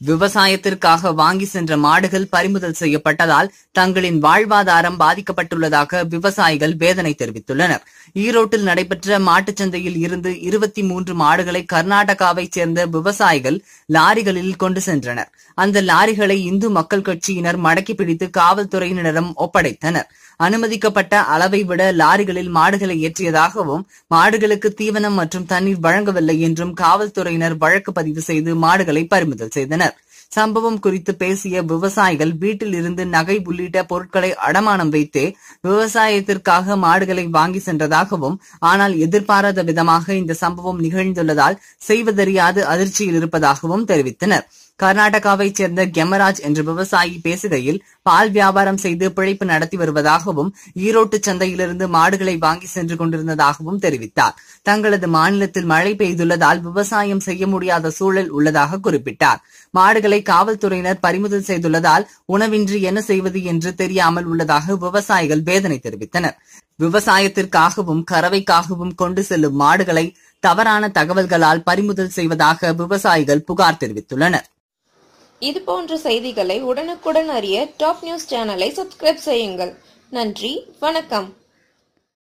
விவசாயத்திற்காக வாங்கி சென்ற மாடுகள் பறிமுதல் செய்யப்பட்டதால் தங்களின் வாழ்வாதாரம் பாதிக்கப்பட்டுள்ளதாக விவசாயிகள் வேதனை தெரிவித்துள்ளனர். ஈரோட்டில் நடைபெற்ற மாட்டுச்சந்தையில் இருந்து 23 மாடுகளை கர்நாடகாவைச் சேர்ந்த விவசாயிகள் லாரிகளில் கொண்டு சென்றனர். அந்த லாரிகளை இந்து மக்கள் கட்சியினர் மடக்கி பிடித்து காவல்துறையினரிடம் ஒப்படைத்தனர். அனுமதிக்கப்பட்ட அளவை விட லாரிகளில் மாடுகளை ஏற்றியதாகவும் மாடுகளுக்கு தீவனம் மற்றும் தண்ணீர் வழங்கவில்லை என்றும் காவல்துறையினர் வழக்கு பதிவு செய்து மாடுகளை பறிமுதல் செய்தனர். சம்பவம் குறித்து பேசிய விவசாயிகள் வீட்டில் இருந்து நகை உள்ளிட்ட பொருட்களை அடமானம் வைத்தே விவசாயத்திற்காக மாடுகளை வாங்கி சென்றதாகவும், ஆனால் எதிர்பாராத விதமாக இந்த சம்பவம் நிகழ்ந்துள்ளதால் செய்வதறியாது அதிர்ச்சியில் இருப்பதாகவும் தெரிவித்தனர். கர்நாடகாவைச் சேர்ந்த கெமராஜ் என்ற விவசாயி பேசுகையில், பால் வியாபாரம் செய்து பிழைப்பு நடத்தி வருவதாகவும் ஈரோட்டு சந்தையிலிருந்து மாடுகளை வாங்கி சென்று கொண்டிருந்ததாகவும் தெரிவித்தார். தங்களது மாநிலத்தில் மழை பெய்துள்ளதால் விவசாயம் செய்ய முடியாத சூழல் உள்ளதாக குறிப்பிட்டார். மாடுகளை காவல்துறையினர் பறிமுதல் செய்துள்ளதால் உணவின்றி என்ன செய்வது என்று தெரியாமல் உள்ளதாக விவசாயிகள் வேதனை தெரிவித்தனர். விவசாயத்திற்காகவும் கறவைக்காகவும் கொண்டு செல்லும் மாடுகளை தவறான தகவல்களால் பறிமுதல் செய்வதாக விவசாயிகள் புகார் தெரிவித்துள்ளனர். இதுபோன்ற செய்திகளை உடனுக்குடன் அறிய டாப் நியூஸ் சேனலை சப்ஸ்கிரைப் செய்யுங்கள். நன்றி, வணக்கம்.